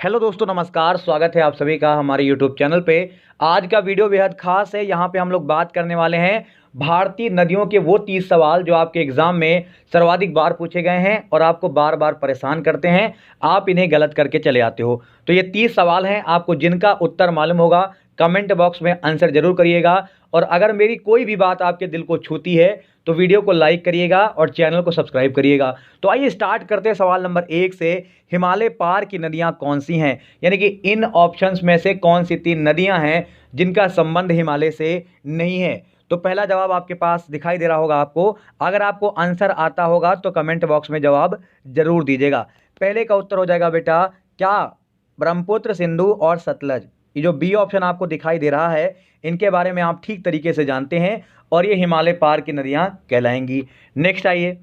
Hello दोस्तों, नमस्कार। स्वागत है आप सभी का हमारे यूट्यूब चैनल पे। आज का वीडियो बेहद खास है। यहाँ पे हम लोग बात करने वाले हैं भारतीय नदियों के वो 30 सवाल जो आपके एग्जाम में सर्वाधिक बार पूछे गए हैं और आपको बार बार परेशान करते हैं, आप इन्हें गलत करके चले आते हो। तो ये 30 सवाल हैं, आपको जिनका उत्तर मालूम होगा कमेंट बॉक्स में आंसर जरूर करिएगा। और अगर मेरी कोई भी बात आपके दिल को छूती है तो वीडियो को लाइक करिएगा और चैनल को सब्सक्राइब करिएगा। तो आइए स्टार्ट करते हैं सवाल नंबर 1 से। हिमालय पार की नदियां कौन सी हैं, यानी कि इन ऑप्शंस में से कौन सी 3 नदियां हैं जिनका संबंध हिमालय से नहीं है। तो पहला जवाब आपके पास दिखाई दे रहा होगा आपको। अगर आपको आंसर आता होगा तो कमेंट बॉक्स में जवाब जरूर दीजिएगा। पहले का उत्तर हो जाएगा बेटा क्या ब्रह्मपुत्र, सिंधु और सतलज। ये जो बी ऑप्शन आपको दिखाई दे रहा है, इनके बारे में आप ठीक तरीके से जानते हैं और ये हिमालय पार की नदियां कहलाएंगी। नेक्स्ट आइए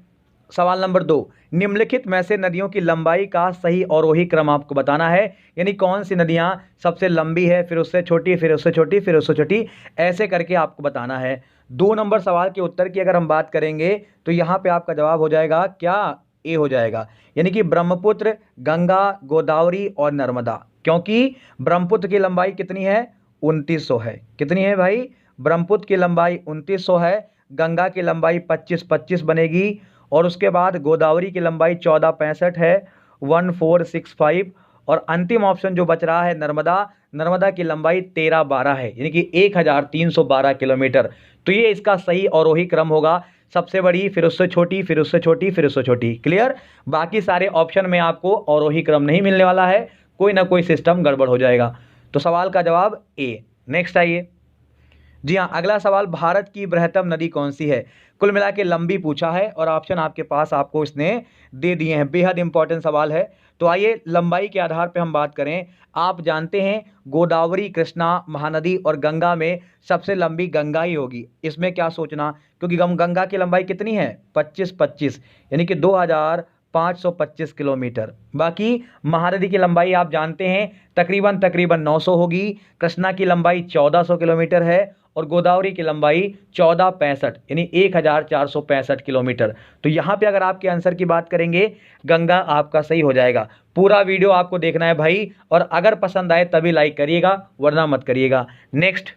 सवाल नंबर 2। निम्नलिखित में से नदियों की लंबाई का सही अवरोही क्रम आपको बताना है, यानी कौन सी नदियां सबसे लंबी है, फिर उससे छोटी, फिर उससे छोटी, फिर उससे छोटी, ऐसे करके आपको बताना है। 2 नंबर सवाल के उत्तर की अगर हम बात करेंगे तो यहाँ पे आपका जवाब हो जाएगा क्या ए हो जाएगा, यानी कि ब्रह्मपुत्र, गंगा, गोदावरी और नर्मदा। क्योंकि ब्रह्मपुत्र की लंबाई कितनी है, 2900 है। कितनी है भाई, ब्रह्मपुत्र की लंबाई 2900 है, गंगा की लंबाई 2525 बनेगी और उसके बाद गोदावरी की लंबाई 1465 है, 1465। और अंतिम ऑप्शन जो बच रहा है नर्मदा, नर्मदा की लंबाई 1312 है, यानी कि 1312 किलोमीटर। तो ये इसका सही अवरोही क्रम होगा, सबसे बड़ी, फिर उससे छोटी, फिर उससे छोटी, फिर उससे छोटी। क्लियर। बाकी सारे ऑप्शन में आपको अवरोही क्रम नहीं मिलने वाला है, कोई ना कोई सिस्टम गड़बड़ हो जाएगा। तो सवाल का जवाब ए। नेक्स्ट आइए। जी हाँ, अगला सवाल भारत की बृहत्तम नदी कौन सी है। कुल मिला के लंबी पूछा है और ऑप्शन आपके पास आपको इसने दे दिए हैं। बेहद इंपॉर्टेंट सवाल है। तो आइए लंबाई के आधार पे हम बात करें। आप जानते हैं गोदावरी, कृष्णा, महानदी और गंगा में सबसे लंबी गंगा ही होगी। इसमें क्या सोचना, क्योंकि गंगा की लंबाई कितनी है, 2525, यानी कि 2525 किलोमीटर। बाकी महानदी की लंबाई आप जानते हैं तकरीबन 900 होगी, कृष्णा की लंबाई 1400 किलोमीटर है और गोदावरी की लंबाई 1465, यानी 1465 किलोमीटर। तो यहाँ पे अगर आपके आंसर की बात करेंगे, गंगा आपका सही हो जाएगा। पूरा वीडियो आपको देखना है भाई, और अगर पसंद आए तभी लाइक करिएगा, वरना मत करिएगा। नेक्स्ट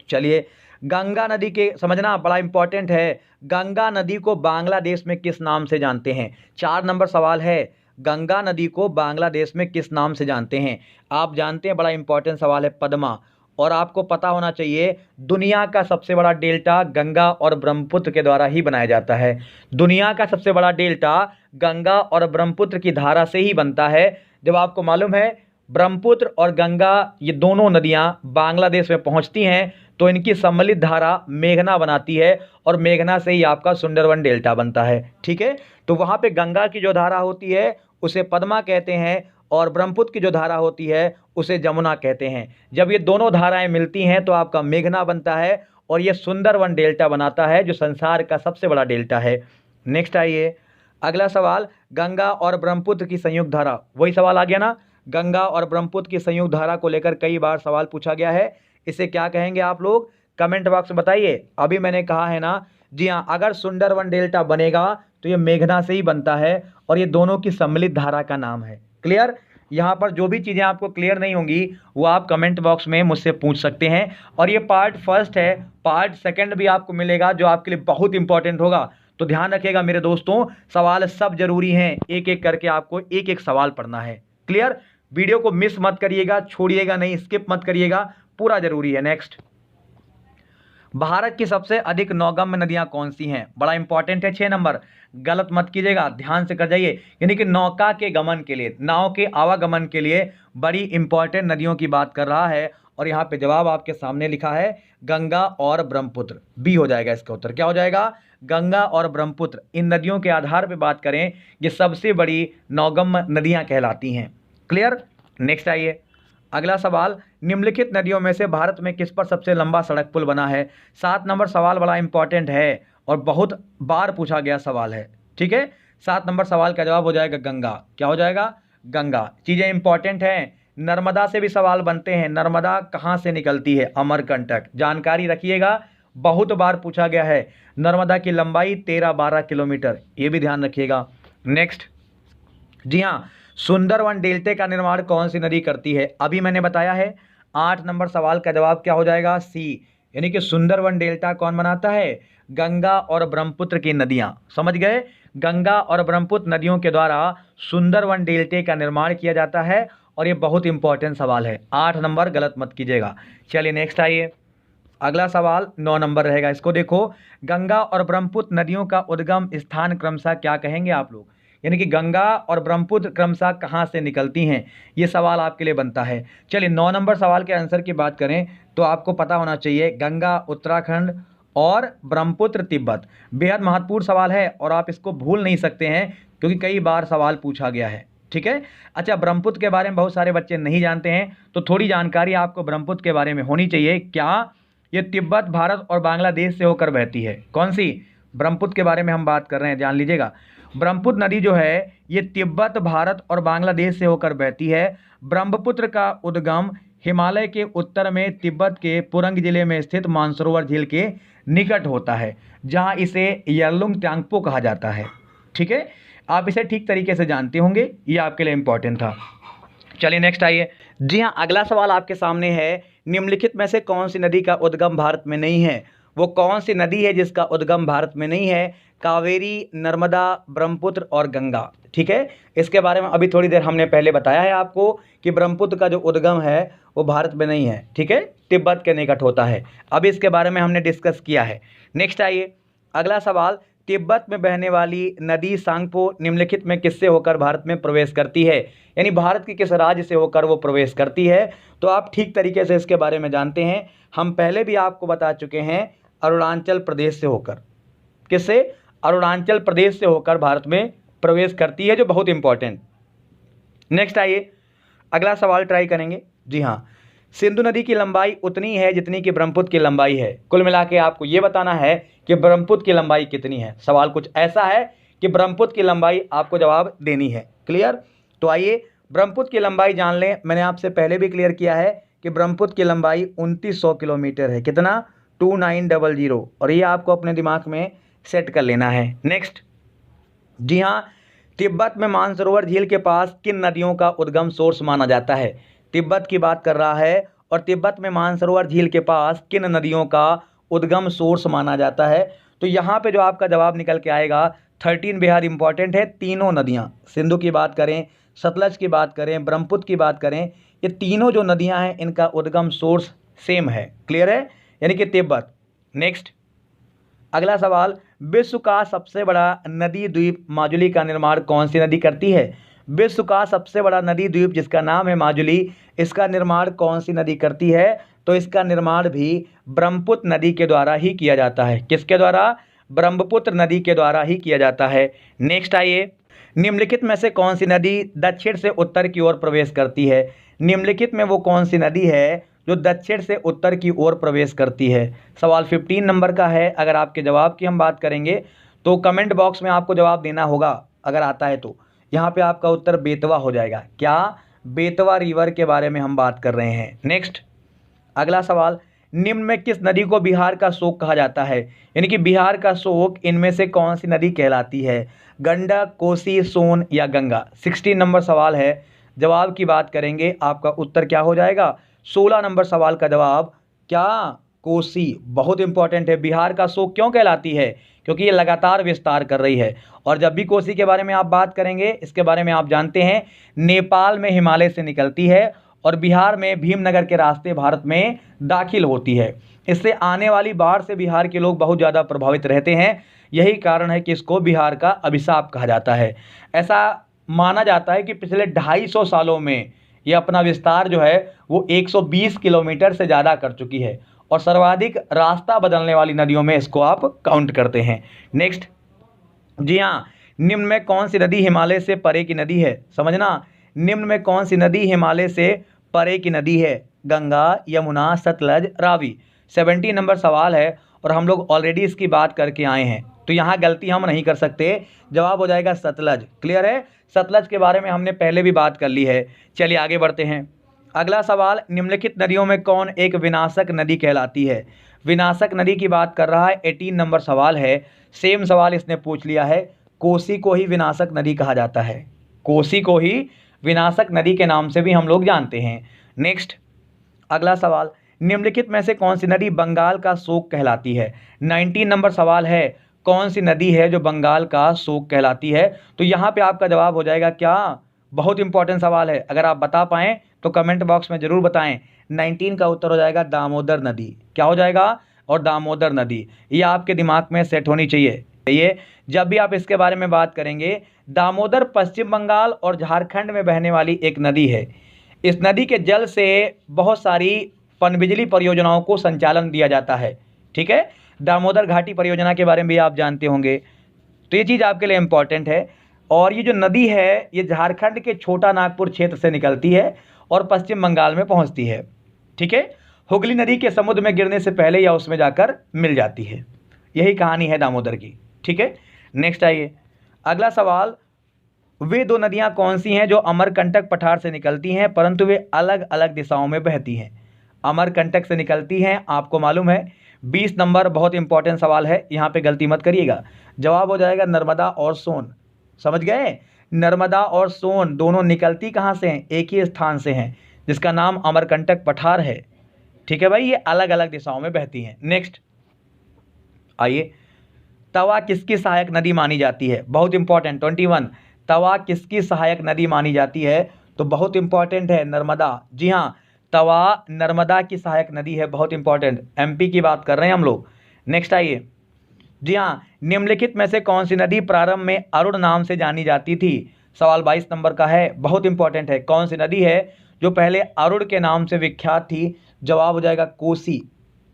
चलिए, गंगा नदी के समझना बड़ा इंपॉर्टेंट है। गंगा नदी को बांग्लादेश में किस नाम से जानते हैं। 4 नंबर सवाल है, गंगा नदी को बांग्लादेश में किस नाम से जानते हैं। आप जानते हैं, बड़ा इंपॉर्टेंट सवाल है, पद्मा। और आपको पता होना चाहिए दुनिया का सबसे बड़ा डेल्टा गंगा और ब्रह्मपुत्र के द्वारा ही बनाया जाता है। दुनिया का सबसे बड़ा डेल्टा गंगा और ब्रह्मपुत्र की धारा से ही बनता है। जब आपको मालूम है ब्रह्मपुत्र और गंगा ये दोनों नदियां बांग्लादेश में पहुंचती हैं तो इनकी सम्मिलित धारा मेघना बनाती है और मेघना से ही आपका सुंदरवन डेल्टा बनता है। ठीक है, तो वहां पे गंगा की जो धारा होती है उसे पद्मा कहते हैं और ब्रह्मपुत्र की जो धारा होती है उसे जमुना कहते हैं। जब ये दोनों धाराएं मिलती हैं तो आपका मेघना बनता है और ये सुंदरवन डेल्टा बनाता है, जो संसार का सबसे बड़ा डेल्टा है। नेक्स्ट आइए, अगला सवाल, गंगा और ब्रह्मपुत्र की संयुक्त धारा, वही सवाल आ गया ना। गंगा और ब्रह्मपुत्र की संयुक्त धारा को लेकर कई बार सवाल पूछा गया है। इसे क्या कहेंगे आप लोग, कमेंट बॉक्स में बताइए। अभी मैंने कहा है ना, जी हाँ, अगर सुंदरवन डेल्टा बनेगा तो ये मेघना से ही बनता है और ये दोनों की सम्मिलित धारा का नाम है। क्लियर। यहाँ पर जो भी चीज़ें आपको क्लियर नहीं होंगी वो आप कमेंट बॉक्स में मुझसे पूछ सकते हैं। और ये पार्ट फर्स्ट है, पार्ट सेकंड भी आपको मिलेगा जो आपके लिए बहुत इंपॉर्टेंट होगा। तो ध्यान रखिएगा मेरे दोस्तों, सवाल सब जरूरी हैं, एक एक करके आपको एक एक सवाल पढ़ना है। क्लियर। वीडियो को मिस मत करिएगा, छोड़िएगा नहीं, स्किप मत करिएगा, पूरा जरूरी है। नेक्स्ट, भारत की सबसे अधिक नौगम्य नदियां कौन सी हैं। बड़ा इंपॉर्टेंट है, 6 नंबर, गलत मत कीजिएगा, ध्यान से कर जाइए। यानी कि नौका के गमन के लिए, नाव के आवागमन के लिए बड़ी इंपॉर्टेंट नदियों की बात कर रहा है। और यहाँ पे जवाब आपके सामने लिखा है गंगा और ब्रह्मपुत्र। बी हो जाएगा इसका उत्तर। क्या हो जाएगा, गंगा और ब्रह्मपुत्र। इन नदियों के आधार पर बात करें, ये सबसे बड़ी नौगम्य नदियां कहलाती हैं। क्लियर। नेक्स्ट आइए, अगला सवाल, निम्नलिखित नदियों में से भारत में किस पर सबसे लंबा सड़क पुल बना है। 7 नंबर सवाल बड़ा इंपॉर्टेंट है और बहुत बार पूछा गया सवाल है। ठीक है, 7 नंबर सवाल का जवाब हो जाएगा गंगा। क्या हो जाएगा, गंगा। चीजें इंपॉर्टेंट हैं। नर्मदा से भी सवाल बनते हैं, नर्मदा कहाँ से निकलती है, अमरकंटक। जानकारी रखिएगा, बहुत बार पूछा गया है। नर्मदा की लंबाई 1312 किलोमीटर, ये भी ध्यान रखिएगा। नेक्स्ट, जी हाँ, सुंदरवन डेल्टे का निर्माण कौन सी नदी करती है? अभी मैंने बताया है। 8 नंबर सवाल का जवाब क्या हो जाएगा? सी, यानी कि सुंदरवन डेल्टा कौन बनाता है? गंगा और ब्रह्मपुत्र की नदियां। समझ गए? गंगा और ब्रह्मपुत्र नदियों के द्वारा सुंदरवन डेल्टे का निर्माण किया जाता है और ये बहुत इंपॉर्टेंट सवाल है। 8 नंबर गलत मत कीजिएगा। चलिए नेक्स्ट आइए, अगला सवाल 9 नंबर रहेगा। इसको देखो, गंगा और ब्रह्मपुत्र नदियों का उद्गम स्थान क्रमशः क्या कहेंगे आप लोग? यानी कि गंगा और ब्रह्मपुत्र क्रमशः कहाँ से निकलती हैं, ये सवाल आपके लिए बनता है। चलिए 9 नंबर सवाल के आंसर की बात करें तो आपको पता होना चाहिए, गंगा उत्तराखंड और ब्रह्मपुत्र तिब्बत। बेहद महत्वपूर्ण सवाल है और आप इसको भूल नहीं सकते हैं क्योंकि कई बार सवाल पूछा गया है। ठीक है। अच्छा, ब्रह्मपुत्र के बारे में बहुत सारे बच्चे नहीं जानते हैं, तो थोड़ी जानकारी आपको ब्रह्मपुत्र के बारे में होनी चाहिए। क्या ये तिब्बत, भारत और बांग्लादेश से होकर बहती है? कौन सी? ब्रह्मपुत्र के बारे में हम बात कर रहे हैं, जान लीजिएगा। ब्रह्मपुत्र नदी जो है ये तिब्बत, भारत और बांग्लादेश से होकर बहती है। ब्रह्मपुत्र का उद्गम हिमालय के उत्तर में तिब्बत के पुरंग जिले में स्थित मानसरोवर झील के निकट होता है, जहां इसे यरलुंग ट्यांगपो कहा जाता है। ठीक है, आप इसे ठीक तरीके से जानते होंगे, ये आपके लिए इंपॉर्टेंट था। चलिए नेक्स्ट आइए। जी हाँ, अगला सवाल आपके सामने है, निम्नलिखित में से कौन सी नदी का उद्गम भारत में नहीं है? वो कौन सी नदी है जिसका उद्गम भारत में नहीं है? कावेरी, नर्मदा, ब्रह्मपुत्र और गंगा। ठीक है, इसके बारे में अभी थोड़ी देर हमने पहले बताया है आपको कि ब्रह्मपुत्र का जो उद्गम है वो भारत में नहीं है। ठीक है, तिब्बत के निकट होता है। अभी इसके बारे में हमने डिस्कस किया है। नेक्स्ट आइए, अगला सवाल, तिब्बत में बहने वाली नदी सांगपो निम्नलिखित में किससे होकर भारत में प्रवेश करती है? यानी भारत के किस राज्य से होकर वो प्रवेश करती है? तो आप ठीक तरीके से इसके बारे में जानते हैं, हम पहले भी आपको बता चुके हैं, अरुणाचल प्रदेश से होकर। किससे? अरुणाचल प्रदेश से होकर भारत में प्रवेश करती है, जो बहुत इंपॉर्टेंट। नेक्स्ट आइए, अगला सवाल ट्राई करेंगे। जी हाँ, सिंधु नदी की लंबाई उतनी है जितनी कि ब्रह्मपुत्र की लंबाई है। कुल मिला के आपको ये बताना है कि ब्रह्मपुत्र की लंबाई कितनी है। सवाल कुछ ऐसा है कि ब्रह्मपुत्र की लंबाई आपको जवाब देनी है। क्लियर? तो आइए ब्रह्मपुत्र की लंबाई जान लें। मैंने आपसे पहले भी क्लियर किया है कि ब्रह्मपुत्र की लंबाई 2900 किलोमीटर है। कितना? 2900। और ये आपको अपने दिमाग में सेट कर लेना है। नेक्स्ट, जी हाँ, तिब्बत में मानसरोवर झील के पास किन नदियों का उद्गम सोर्स माना जाता है? तिब्बत की बात कर रहा है और तिब्बत में मानसरोवर झील के पास किन नदियों का उद्गम सोर्स माना जाता है? तो यहाँ पे जो आपका जवाब निकल के आएगा 13 बेहद इंपॉर्टेंट है। तीनों नदियाँ, सिंधु की बात करें, सतलज की बात करें, ब्रह्मपुत्र की बात करें, ये तीनों जो नदियाँ हैं इनका उद्गम सोर्स सेम है। क्लियर है? यानी कि तिब्बत। नेक्स्ट, अगला सवाल, विश्व का सबसे बड़ा नदी द्वीप माजुली का निर्माण कौन सी नदी करती है? विश्व का सबसे बड़ा नदी द्वीप जिसका नाम है माजुली, इसका निर्माण कौन सी नदी करती है? तो इसका निर्माण भी ब्रह्मपुत्र नदी के द्वारा ही किया जाता है। किसके द्वारा? ब्रह्मपुत्र नदी के द्वारा ही किया जाता है। नेक्स्ट आइए, निम्नलिखित में से कौन सी नदी दक्षिण से उत्तर की ओर प्रवेश करती है? निम्नलिखित में वो कौन सी नदी है जो दक्षिण से उत्तर की ओर प्रवेश करती है? सवाल 15 नंबर का है। अगर आपके जवाब की हम बात करेंगे तो कमेंट बॉक्स में आपको जवाब देना होगा, अगर आता है तो। यहाँ पे आपका उत्तर बेतवा हो जाएगा। क्या? बेतवा रिवर के बारे में हम बात कर रहे हैं। नेक्स्ट, अगला सवाल, निम्न में किस नदी को बिहार का शोक कहा जाता है? यानी कि बिहार का शोक इनमें से कौन सी नदी कहलाती है? गंडक, कोसी, सोन या गंगा? 16 नंबर सवाल है। जवाब की बात करेंगे, आपका उत्तर क्या हो जाएगा? 16 नंबर सवाल का जवाब क्या? कोसी। बहुत इंपॉर्टेंट है। बिहार का शोक क्यों कहलाती है? क्योंकि ये लगातार विस्तार कर रही है। और जब भी कोसी के बारे में आप बात करेंगे, इसके बारे में आप जानते हैं, नेपाल में हिमालय से निकलती है और बिहार में भीमनगर के रास्ते भारत में दाखिल होती है। इससे आने वाली बाढ़ से बिहार के लोग बहुत ज़्यादा प्रभावित रहते हैं। यही कारण है कि इसको बिहार का अभिशाप कहा जाता है। ऐसा माना जाता है कि पिछले 250 सालों में ये अपना विस्तार जो है वो 120 किलोमीटर से ज़्यादा कर चुकी है और सर्वाधिक रास्ता बदलने वाली नदियों में इसको आप काउंट करते हैं। नेक्स्ट, जी हाँ, निम्न में कौन सी नदी हिमालय से परे की नदी है? समझना, निम्न में कौन सी नदी हिमालय से परे की नदी है? गंगा, यमुना, सतलज, रावी। 17 नंबर सवाल है और हम लोग ऑलरेडी इसकी बात करके आए हैं, तो यहाँ गलती हम नहीं कर सकते। जवाब हो जाएगा सतलज। क्लियर है? सतलज के बारे में हमने पहले भी बात कर ली है। चलिए आगे बढ़ते हैं। अगला सवाल, निम्नलिखित नदियों में कौन एक विनाशक नदी कहलाती है? विनाशक नदी की बात कर रहा है। 18 नंबर सवाल है। सेम सवाल इसने पूछ लिया है। कोसी को ही विनाशक नदी कहा जाता है। कोसी को ही विनाशक नदी के नाम से भी हम लोग जानते हैं। नेक्स्ट अगला सवाल, निम्नलिखित में से कौन सी नदी बंगाल का शोक कहलाती है? 19 नंबर सवाल है, कौन सी नदी है जो बंगाल का शोक कहलाती है? तो यहाँ पे आपका जवाब हो जाएगा क्या? बहुत इंपॉर्टेंट सवाल है, अगर आप बता पाएं तो कमेंट बॉक्स में जरूर बताएं। 19 का उत्तर हो जाएगा दामोदर नदी। क्या हो जाएगा? और दामोदर नदी, ये आपके दिमाग में सेट होनी चाहिए। ये जब भी आप इसके बारे में बात करेंगे, दामोदर पश्चिम बंगाल और झारखंड में बहने वाली एक नदी है। इस नदी के जल से बहुत सारी पनबिजली परियोजनाओं को संचालन दिया जाता है। ठीक है, दामोदर घाटी परियोजना के बारे में भी आप जानते होंगे, तो ये चीज़ आपके लिए इम्पॉर्टेंट है। और ये जो नदी है ये झारखंड के छोटा नागपुर क्षेत्र से निकलती है और पश्चिम बंगाल में पहुंचती है। ठीक है, हुगली नदी के समुद्र में गिरने से पहले या उसमें जाकर मिल जाती है। यही कहानी है दामोदर की। ठीक है, नेक्स्ट आइए अगला सवाल, वे दो नदियां कौन सी हैं जो अमरकंटक पठार से निकलती हैं परंतु वे अलग अलग दिशाओं में बहती हैं? अमरकंटक से निकलती हैं, आपको मालूम है। 20 नंबर बहुत इंपॉर्टेंट सवाल है, यहाँ पे गलती मत करिएगा। जवाब हो जाएगा नर्मदा और सोन। समझ गए? नर्मदा और सोन दोनों निकलती कहाँ से हैं? एक ही स्थान से हैं, जिसका नाम अमरकंटक पठार है। ठीक है भाई, ये अलग अलग दिशाओं में बहती हैं। नेक्स्ट आइए, तवा किसकी सहायक नदी मानी जाती है? बहुत इंपॉर्टेंट। 21, तवा किसकी सहायक नदी मानी जाती है? तो बहुत इंपॉर्टेंट है, नर्मदा। जी हाँ, तवा नर्मदा की सहायक नदी है, बहुत इंपॉर्टेंट। एमपी की बात कर रहे हैं हम लोग। नेक्स्ट आइए, जी हाँ, निम्नलिखित में से कौन सी नदी प्रारंभ में अरुण नाम से जानी जाती थी? सवाल 22 नंबर का है, बहुत इंपॉर्टेंट है। कौन सी नदी है जो पहले अरुण के नाम से विख्यात थी? जवाब हो जाएगा कोसी,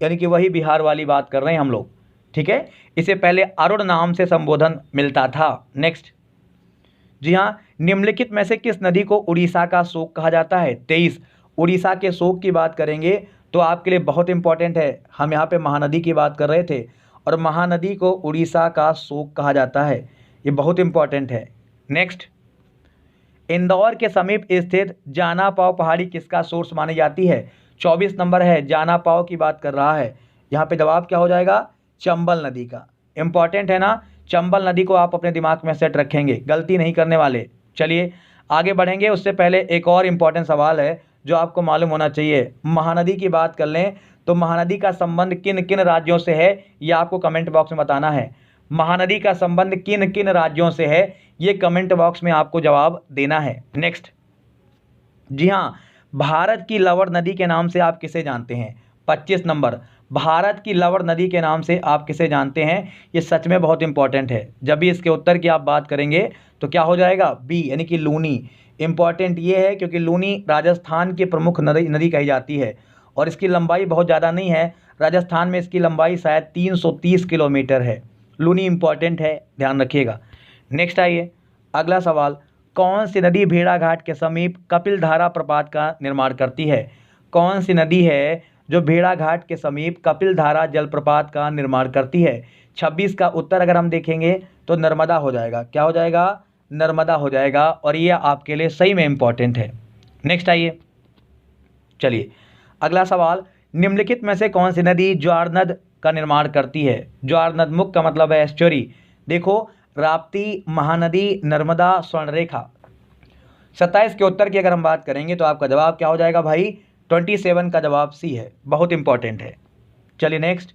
यानी कि वही बिहार वाली बात कर रहे हैं हम लोग। ठीक है, इसे पहले अरुण नाम से संबोधन मिलता था। नेक्स्ट, जी हाँ, निम्नलिखित में से किस नदी को उड़ीसा का शोक कहा जाता है? 23, उड़ीसा के शोक की बात करेंगे तो आपके लिए बहुत इंपॉर्टेंट है। हम यहाँ पे महानदी की बात कर रहे थे और महानदी को उड़ीसा का शोक कहा जाता है, ये बहुत इंपॉर्टेंट है। नेक्स्ट, इंदौर के समीप स्थित जाना पाव पहाड़ी किसका सोर्स मानी जाती है? 24 नंबर है, जाना पाव की बात कर रहा है। यहाँ पे जवाब क्या हो जाएगा? चंबल नदी का। इंपॉर्टेंट है ना, चंबल नदी को आप अपने दिमाग में सेट रखेंगे, गलती नहीं करने वाले। चलिए आगे बढ़ेंगे, उससे पहले एक और इम्पॉर्टेंट सवाल है जो आपको मालूम होना चाहिए। महानदी की बात कर लें तो महानदी का संबंध किन किन राज्यों से है, ये आपको कमेंट बॉक्स में बताना है। महानदी का संबंध किन किन राज्यों से है, ये कमेंट बॉक्स में आपको जवाब देना है। नेक्स्ट, जी हाँ, भारत की लवण नदी के नाम से आप किसे जानते हैं? 25 नंबर, भारत की लवण नदी के नाम से आप किसे जानते हैं? ये सच में बहुत इंपॉर्टेंट है। जब भी इसके उत्तर की आप बात करेंगे तो क्या हो जाएगा? बी, यानी कि लूनी। इंपॉर्टेंट ये है क्योंकि लूनी राजस्थान की प्रमुख नदी कही जाती है और इसकी लंबाई बहुत ज़्यादा नहीं है। राजस्थान में इसकी लंबाई शायद 330 किलोमीटर है। लूनी इंपॉर्टेंट है, ध्यान रखिएगा। नेक्स्ट आइए अगला सवाल, कौन सी नदी भेड़ाघाट के समीप कपिलधारा प्रपात का निर्माण करती है? कौन सी नदी है जो भेड़ाघाट के समीप कपिलधारा जलप्रपात का निर्माण करती है? 26 का उत्तर अगर हम देखेंगे तो नर्मदा हो जाएगा। क्या हो जाएगा? नर्मदा हो जाएगा, और ये आपके लिए सही में इंपॉर्टेंट है। नेक्स्ट आइए, चलिए अगला सवाल, निम्नलिखित में से कौन सी नदी ज्वार नद का निर्माण करती है? ज्वार नद मुख का मतलब है एस्चुरी। देखो, राप्ती, महानदी, नर्मदा, स्वर्णरेखा। 27 के उत्तर की अगर हम बात करेंगे तो आपका जवाब क्या हो जाएगा भाई? 27 का जवाब सी है, बहुत इंपॉर्टेंट है। चलिए नेक्स्ट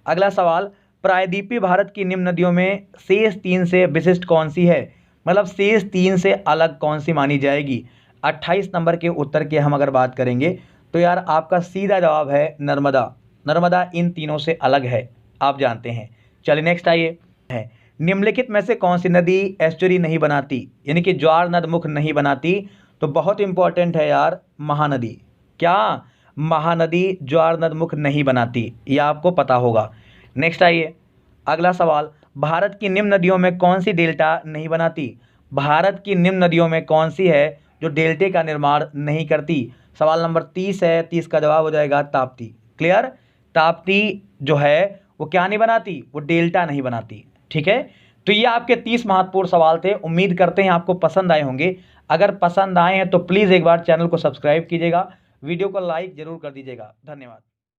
अगला सवाल, प्रायद्वीपीय भारत की निम्न नदियों में शेष 3 से विशिष्ट कौन सी है? मतलब शेष 3 से अलग कौन सी मानी जाएगी? 28 नंबर के उत्तर की हम अगर बात करेंगे तो यार आपका सीधा जवाब है नर्मदा। नर्मदा इन तीनों से अलग है, आप जानते हैं। चलिए नेक्स्ट आइए, है निम्नलिखित में से कौन सी नदी एस्चुरी नहीं बनाती, यानी कि ज्वार नद मुख नहीं बनाती? तो बहुत इंपॉर्टेंट है यार, महानदी। क्या? महानदी ज्वार नद मुख नहीं बनाती, ये आपको पता होगा। नेक्स्ट आइए अगला सवाल, भारत की निम्न नदियों में कौन सी डेल्टा नहीं बनाती? भारत की निम्न नदियों में कौन सी है जो डेल्टे का निर्माण नहीं करती? सवाल नंबर 30 है, 30 का जवाब हो जाएगा ताप्ती। क्लियर? ताप्ती जो है वो क्या नहीं बनाती? वो डेल्टा नहीं बनाती। ठीक है, तो ये आपके 30 महत्वपूर्ण सवाल थे। उम्मीद करते हैं आपको पसंद आए होंगे। अगर पसंद आए हैं तो प्लीज़ एक बार चैनल को सब्सक्राइब कीजिएगा, वीडियो को लाइक जरूर कर दीजिएगा। धन्यवाद।